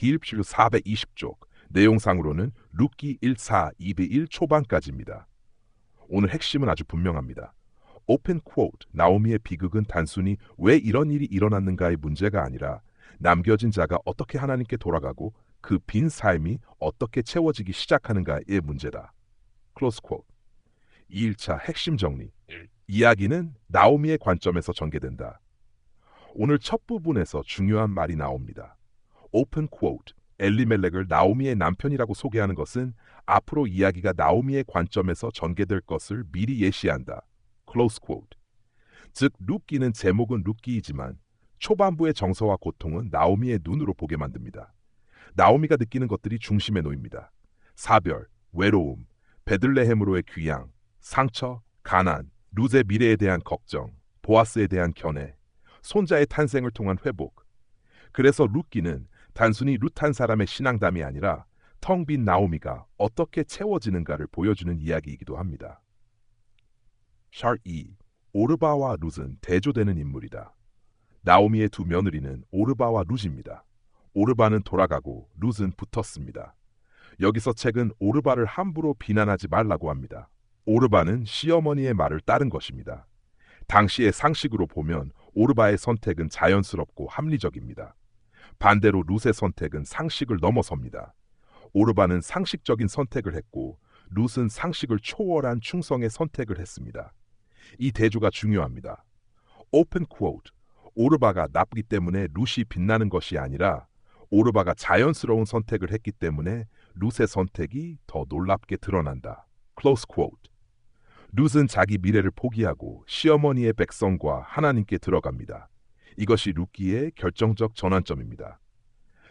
기일필 420쪽, 내용상으로는 룻기 1사 2배1 초반까지입니다. 오늘 핵심은 아주 분명합니다. 오픈 쿼트, 나오미의 비극은 단순히 왜 이런 일이 일어났는가의 문제가 아니라 남겨진 자가 어떻게 하나님께 돌아가고 그 빈 삶이 어떻게 채워지기 시작하는가의 문제다. 클로스 쿼트. 2일차 핵심 정리. 이야기는 나오미의 관점에서 전개된다. 오늘 첫 부분에서 중요한 말이 나옵니다. 오픈 쿼트. 엘리멜렉을 나오미의 남편이라고 소개하는 것은 앞으로 이야기가 나오미의 관점에서 전개될 것을 미리 예시한다. 클로스 쿼트. 즉 룻기는 제목은 룻기이지만 초반부의 정서와 고통은 나오미의 눈으로 보게 만듭니다. 나오미가 느끼는 것들이 중심에 놓입니다. 사별, 외로움, 베들레헴으로의 귀양, 상처, 가난, 룻의 미래에 대한 걱정, 보아스에 대한 견해, 손자의 탄생을 통한 회복. 그래서 룻기는 단순히 룻 한 사람의 신앙담이 아니라 텅 빈 나오미가 어떻게 채워지는가를 보여주는 이야기이기도 합니다. 샬 2. 오르바와 룻은 대조되는 인물이다. 나오미의 두 며느리는 오르바와 룻입니다. 오르바는 돌아가고 룻은 붙었습니다. 여기서 책은 오르바를 함부로 비난하지 말라고 합니다. 오르바는 시어머니의 말을 따른 것입니다. 당시의 상식으로 보면 오르바의 선택은 자연스럽고 합리적입니다. 반대로 룻의 선택은 상식을 넘어섭니다. 오르바는 상식적인 선택을 했고 룻은 상식을 초월한 충성의 선택을 했습니다. 이 대조가 중요합니다. 오픈 쿼트. 오르바가 나쁘기 때문에 룻이 빛나는 것이 아니라 오르바가 자연스러운 선택을 했기 때문에 룻의 선택이 더 놀랍게 드러난다. 클로스 쿼트. 룻은 자기 미래를 포기하고 시어머니의 백성과 하나님께 들어갑니다. 이것이 룻기의 결정적 전환점입니다.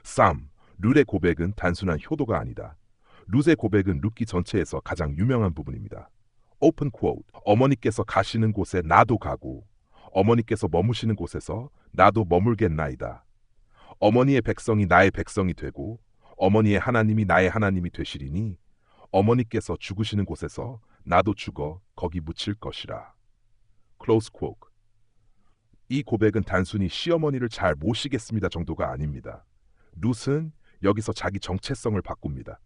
3. 룻의 고백은 단순한 효도가 아니다. 룻의 고백은 룻기 전체에서 가장 유명한 부분입니다. 오픈 쿼트. 어머니께서 가시는 곳에 나도 가고 어머니께서 머무시는 곳에서 나도 머물겠나이다. 어머니의 백성이 나의 백성이 되고 어머니의 하나님이 나의 하나님이 되시리니 어머니께서 죽으시는 곳에서 나도 죽어 거기 묻힐 것이라. 클로스 쿼트. 이 고백은 단순히 시어머니를 잘 모시겠습니다 정도가 아닙니다. 룻은 여기서 자기 정체성을 바꿉니다.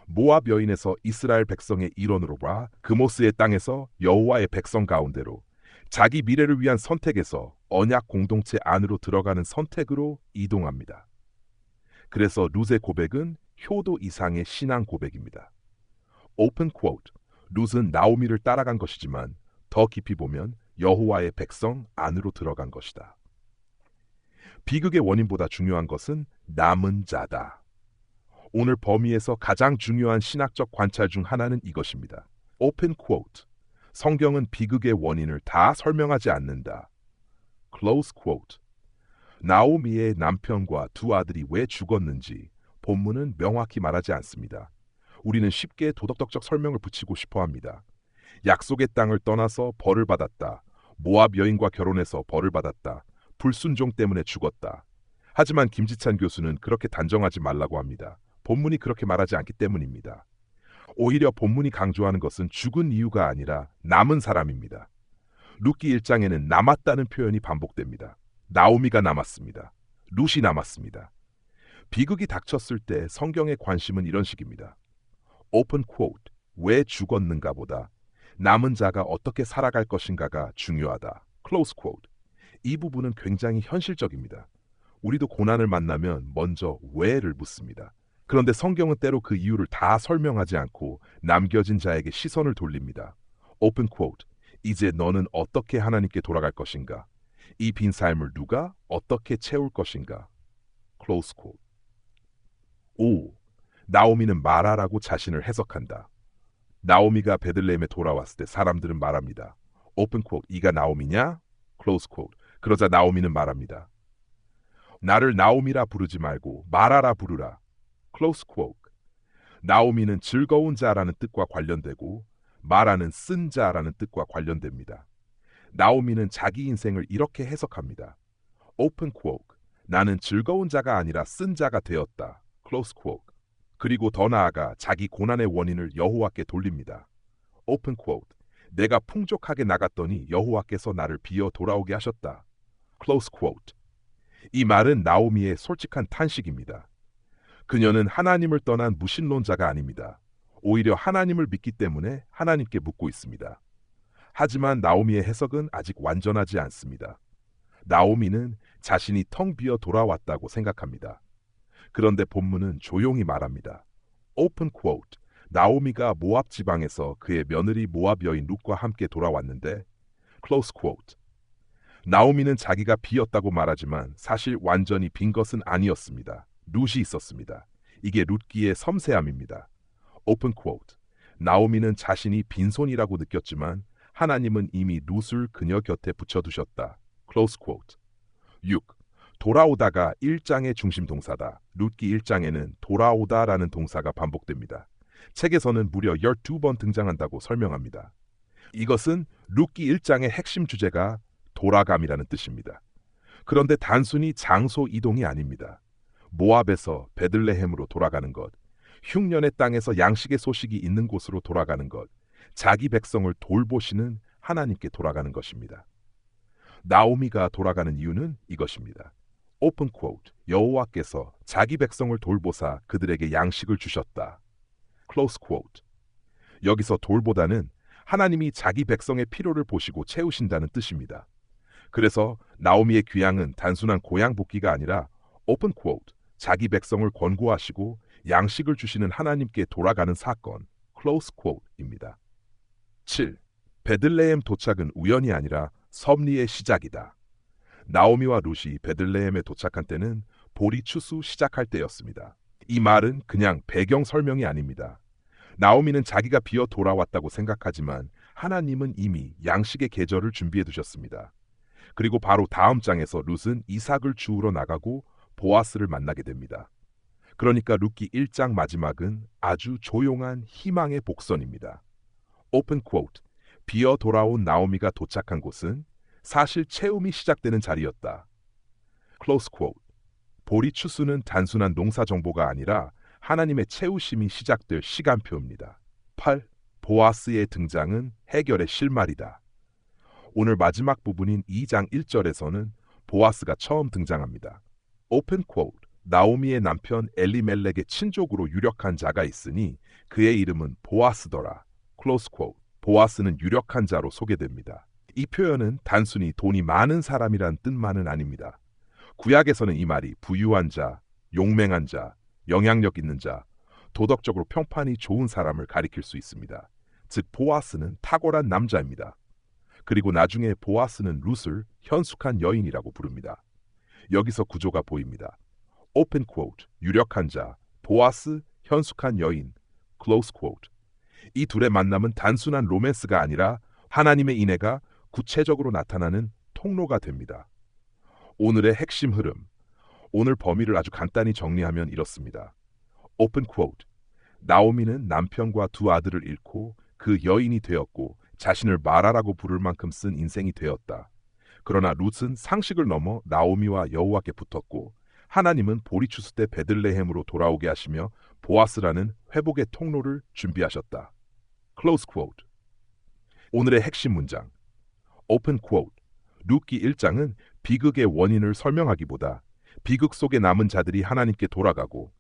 모압 여인에서 이스라엘 백성의 일원으로 봐 그모스의 땅에서 여호와의 백성 가운데로 자기 미래를 위한 선택에서 언약 공동체 안으로 들어가는 선택으로 이동합니다. 그래서 룻의 고백은 효도 이상의 신앙 고백입니다. 오픈 쿼트. 룻은 나오미를 따라간 것이지만 더 깊이 보면 여호와의 백성 안으로 들어간 것이다. 비극의 원인보다 중요한 것은 남은 자다. 오늘 범위에서 가장 중요한 신학적 관찰 중 하나는 이것입니다. 오픈 쿼트. 성경은 비극의 원인을 다 설명하지 않는다. 클로스 쿼트. 나오미의 남편과 두 아들이 왜 죽었는지 본문은 명확히 말하지 않습니다. 우리는 쉽게 도덕적 설명을 붙이고 싶어 합니다. 약속의 땅을 떠나서 벌을 받았다. 모압 여인과 결혼해서 벌을 받았다. 불순종 때문에 죽었다. 하지만 김지찬 교수는 그렇게 단정하지 말라고 합니다. 본문이 그렇게 말하지 않기 때문입니다. 오히려 본문이 강조하는 것은 죽은 이유가 아니라 남은 사람입니다. 룻기 1장에는 남았다는 표현이 반복됩니다. 나오미가 남았습니다. 룻이 남았습니다. 비극이 닥쳤을 때 성경의 관심은 이런 식입니다. 오픈 쿼트. 왜 죽었는가 보다 남은 자가 어떻게 살아갈 것인가가 중요하다. 클로스 쿼트. 이 부분은 굉장히 현실적입니다. 우리도 고난을 만나면 먼저 왜를 묻습니다. 그런데 성경은 때로 그 이유를 다 설명하지 않고 남겨진 자에게 시선을 돌립니다. 오픈 쿼트. 이제 너는 어떻게 하나님께 돌아갈 것인가? 이 빈 삶을 누가 어떻게 채울 것인가? 클로스 쿼트. 5. 나오미는 마라라고 자신을 해석한다. 나오미가 베들레헴에 돌아왔을 때 사람들은 말합니다. 오픈 쿼트. 이가 나오미냐? 클로스 쿼트. 그러자 나오미는 말합니다. 나를 나오미라 부르지 말고 마라라 부르라. 클로스 쿼트. 나오미는 즐거운 자라는 뜻과 관련되고 마라는 쓴 자라는 뜻과 관련됩니다. 나오미는 자기 인생을 이렇게 해석합니다. 오픈 쿼트. 나는 즐거운 자가 아니라 쓴 자가 되었다. 클로스 쿼트. 그리고 더 나아가 자기 고난의 원인을 여호와께 돌립니다. 오픈 쿼트. 내가 풍족하게 나갔더니 여호와께서 나를 비어 돌아오게 하셨다. 클로스 쿼트. 이 말은 나오미의 솔직한 탄식입니다. 그녀는 하나님을 떠난 무신론자가 아닙니다. 오히려 하나님을 믿기 때문에 하나님께 묻고 있습니다. 하지만 나오미의 해석은 아직 완전하지 않습니다. 나오미는 자신이 텅 비어 돌아왔다고 생각합니다. 그런데 본문은 조용히 말합니다. 오픈 쿼트. 나오미가 모압 지방에서 그의 며느리 모압 여인 룻과 함께 돌아왔는데 클로스 쿼트. 나오미는 자기가 비었다고 말하지만 사실 완전히 빈 것은 아니었습니다. 룻이 있었습니다. 이게 룻기의 섬세함입니다. 오픈 쿼트. 나오미는 자신이 빈손이라고 느꼈지만 하나님은 이미 룻을 그녀 곁에 붙여두셨다. 클로스 쿼트. 6. 돌아오다가 1장의 중심 동사다. 룻기 1장에는 돌아오다라는 동사가 반복됩니다. 책에서는 무려 12번 등장한다고 설명합니다. 이것은 룻기 1장의 핵심 주제가 돌아감이라는 뜻입니다. 그런데 단순히 장소 이동이 아닙니다. 모압에서 베들레헴으로 돌아가는 것, 흉년의 땅에서 양식의 소식이 있는 곳으로 돌아가는 것, 자기 백성을 돌보시는 하나님께 돌아가는 것입니다. 나오미가 돌아가는 이유는 이것입니다. 오픈 쿼트. 여호와께서 자기 백성을 돌보사 그들에게 양식을 주셨다. 클로스 쿼트. 여기서 돌보다는 하나님이 자기 백성의 필요를 보시고 채우신다는 뜻입니다. 그래서 나오미의 귀향은 단순한 고향 복귀가 아니라 오픈 쿼트. 자기 백성을 권고하시고 양식을 주시는 하나님께 돌아가는 사건, 클로스 쿼트입니다. 7. 베들레헴 도착은 우연이 아니라 섭리의 시작이다. 나오미와 룻이 베들레헴에 도착한 때는 보리 추수 시작할 때였습니다. 이 말은 그냥 배경 설명이 아닙니다. 나오미는 자기가 비어 돌아왔다고 생각하지만 하나님은 이미 양식의 계절을 준비해 두셨습니다. 그리고 바로 다음 장에서 룻은 이삭을 주우러 나가고 보아스를 만나게 됩니다. 그러니까 룻기 1장 마지막은 아주 조용한 희망의 복선입니다. 오픈 쿼트. 비어 돌아온 나오미가 도착한 곳은 사실 채움이 시작되는 자리였다. 클로스 쿼트. 보리 추수는 단순한 농사 정보가 아니라 하나님의 채우심이 시작될 시간표입니다. 8. 보아스의 등장은 해결의 실마리다. 오늘 마지막 부분인 2장 1절에서는 보아스가 처음 등장합니다. 오픈 쿼트. 나오미의 남편 엘리멜렉의 친족으로 유력한 자가 있으니 그의 이름은 보아스더라. 클로스 쿼트. 보아스는 유력한 자로 소개됩니다. 이 표현은 단순히 돈이 많은 사람이란 뜻만은 아닙니다. 구약에서는 이 말이 부유한 자, 용맹한 자, 영향력 있는 자, 도덕적으로 평판이 좋은 사람을 가리킬 수 있습니다. 즉 보아스는 탁월한 남자입니다. 그리고 나중에 보아스는 룻을 현숙한 여인이라고 부릅니다. 여기서 구조가 보입니다. 오픈 쿼트, 유력한 자, 보아스, 현숙한 여인, 클로스 쿼트. 이 둘의 만남은 단순한 로맨스가 아니라 하나님의 인애가 구체적으로 나타나는 통로가 됩니다. 오늘의 핵심 흐름, 오늘 범위를 아주 간단히 정리하면 이렇습니다. 오픈 쿼트. 나오미는 남편과 두 아들을 잃고 그 여인이 되었고 자신을 마라라고 부를 만큼 쓴 인생이 되었다. 그러나 룻은 상식을 넘어 나오미와 여호와께 붙었고 하나님은 보리 추수 때 베들레헴으로 돌아오게 하시며 보아스라는 회복의 통로를 준비하셨다. 클로스 쿼트. 오늘의 핵심 문장. 오픈 쿼트. 룻기 1장은 비극의 원인을 설명하기보다 비극 속에 남은 자들이 하나님께 돌아가고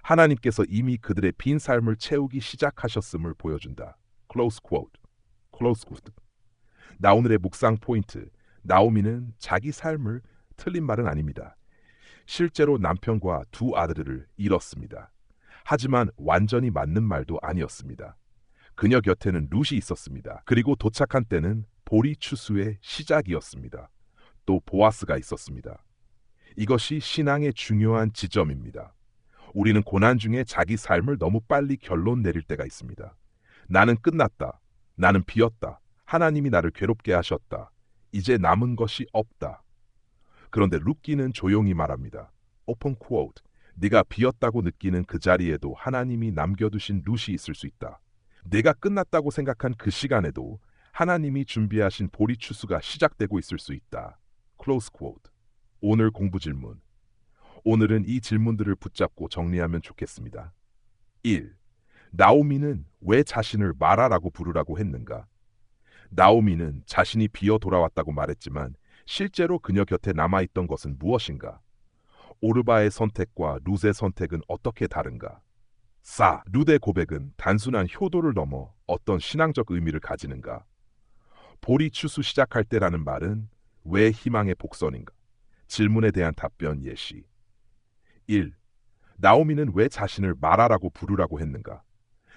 하나님께서 이미 그들의 빈 삶을 채우기 시작하셨음을 보여준다. 클로스 쿼트. 클로스 쿼트. 나 오늘의 묵상 포인트. 나오미는 자기 삶을 틀린 말은 아닙니다. 실제로 남편과 두 아들을 잃었습니다. 하지만 완전히 맞는 말도 아니었습니다. 그녀 곁에는 룻이 있었습니다. 그리고 도착한 때는 보리 추수의 시작이었습니다. 또 보아스가 있었습니다. 이것이 신앙의 중요한 지점입니다. 우리는 고난 중에 자기 삶을 너무 빨리 결론 내릴 때가 있습니다. 나는 끝났다. 나는 비었다. 하나님이 나를 괴롭게 하셨다. 이제 남은 것이 없다. 그런데 룻기는 조용히 말합니다. 오픈 쿼트. 네가 비었다고 느끼는 그 자리에도 하나님이 남겨두신 룻이 있을 수 있다. 내가 끝났다고 생각한 그 시간에도 하나님이 준비하신 보리 추수가 시작되고 있을 수 있다. 클로스 쿼트. 오늘 공부 질문. 오늘은 이 질문들을 붙잡고 정리하면 좋겠습니다. 1. 나오미는 왜 자신을 마라라고 부르라고 했는가? 나오미는 자신이 비어 돌아왔다고 말했지만 실제로 그녀 곁에 남아있던 것은 무엇인가? 오르바의 선택과 룻의 선택은 어떻게 다른가? 4. 룻의 고백은 단순한 효도를 넘어 어떤 신앙적 의미를 가지는가? 보리 추수 시작할 때라는 말은 왜 희망의 복선인가? 질문에 대한 답변 예시. 1. 나오미는 왜 자신을 마라라고 부르라고 했는가?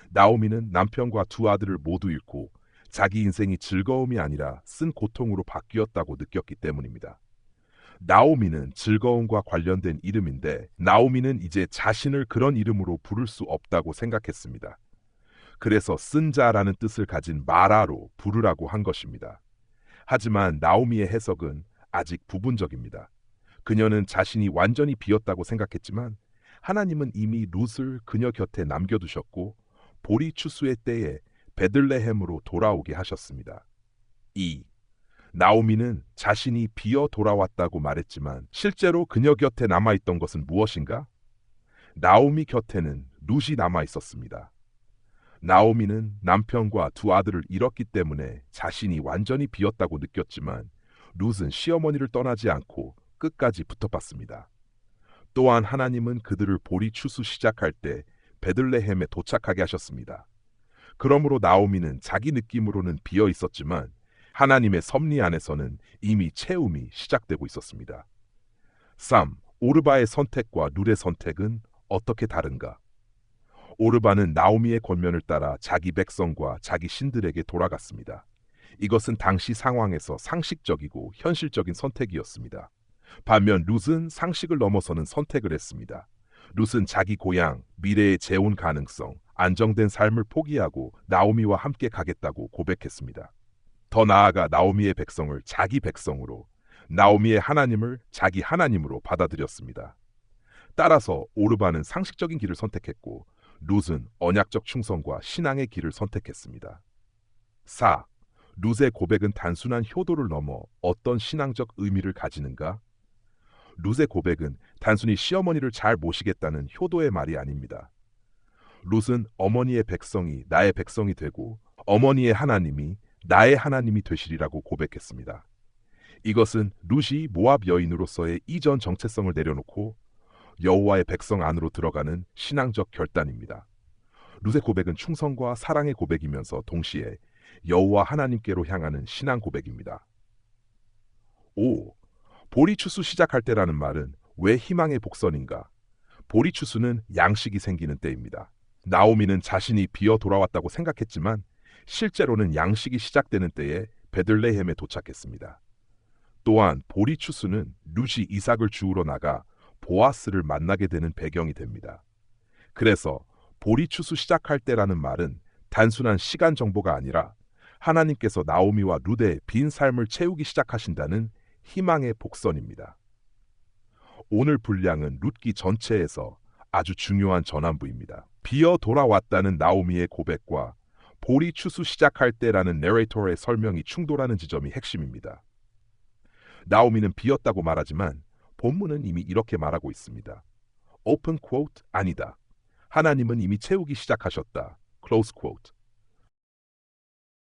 나오미는 남편과 두 아들을 모두 잃고 자기 인생이 즐거움이 아니라 쓴 고통으로 바뀌었다고 느꼈기 때문입니다. 나오미는 즐거움과 관련된 이름인데 나오미는 이제 자신을 그런 이름으로 부를 수 없다고 생각했습니다. 그래서 쓴 자라는 뜻을 가진 마라로 부르라고 한 것입니다. 하지만 나오미의 해석은 아직 부분적입니다. 그녀는 자신이 완전히 비었다고 생각했지만 하나님은 이미 룻을 그녀 곁에 남겨두셨고 보리 추수의 때에 베들레헴으로 돌아오게 하셨습니다. 2. 나오미는 자신이 비어 돌아왔다고 말했지만 실제로 그녀 곁에 남아있던 것은 무엇인가? 나오미 곁에는 룻이 남아있었습니다. 나오미는 남편과 두 아들을 잃었기 때문에 자신이 완전히 비었다고 느꼈지만 룻은 시어머니를 떠나지 않고 끝까지 붙어봤습니다. 또한 하나님은 그들을 보리 추수 시작할 때 베들레헴에 도착하게 하셨습니다. 그러므로 나오미는 자기 느낌으로는 비어 있었지만 하나님의 섭리 안에서는 이미 채움이 시작되고 있었습니다. 3. 오르바의 선택과 룻의 선택은 어떻게 다른가? 오르바는 나오미의 권면을 따라 자기 백성과 자기 신들에게 돌아갔습니다. 이것은 당시 상황에서 상식적이고 현실적인 선택이었습니다. 반면 룻은 상식을 넘어서는 선택을 했습니다. 룻은 자기 고향, 미래의 재혼 가능성, 안정된 삶을 포기하고 나오미와 함께 가겠다고 고백했습니다. 더 나아가 나오미의 백성을 자기 백성으로, 나오미의 하나님을 자기 하나님으로 받아들였습니다. 따라서 오르바는 상식적인 길을 선택했고 룻은 언약적 충성과 신앙의 길을 선택했습니다. 4. 룻의 고백은 단순한 효도를 넘어 어떤 신앙적 의미를 가지는가? 룻의 고백은 단순히 시어머니를 잘 모시겠다는 효도의 말이 아닙니다. 룻은 어머니의 백성이 나의 백성이 되고 어머니의 하나님이 나의 하나님이 되시리라고 고백했습니다. 이것은 룻이 모압 여인으로서의 이전 정체성을 내려놓고 여호와의 백성 안으로 들어가는 신앙적 결단입니다. 룻의 고백은 충성과 사랑의 고백이면서 동시에 여호와 하나님께로 향하는 신앙 고백입니다. 5. 보리 추수 시작할 때라는 말은 왜 희망의 복선인가? 보리 추수는 양식이 생기는 때입니다. 나오미는 자신이 비어 돌아왔다고 생각했지만 실제로는 양식이 시작되는 때에 베들레헴에 도착했습니다. 또한 보리 추수는 룻이 이삭을 주우러 나가 보아스를 만나게 되는 배경이 됩니다. 그래서 보리 추수 시작할 때라는 말은 단순한 시간 정보가 아니라 하나님께서 나오미와 룻의 빈 삶을 채우기 시작하신다는 희망의 복선입니다. 오늘 분량은 룻기 전체에서 아주 중요한 전환부입니다. 비어 돌아왔다는 나오미의 고백과 보리 추수 시작할 때라는 내레이터의 설명이 충돌하는 지점이 핵심입니다. 나오미는 비었다고 말하지만 본문은 이미 이렇게 말하고 있습니다. 오픈 쿼트 아니다. 하나님은 이미 채우기 시작하셨다. 클로즈 쿼트.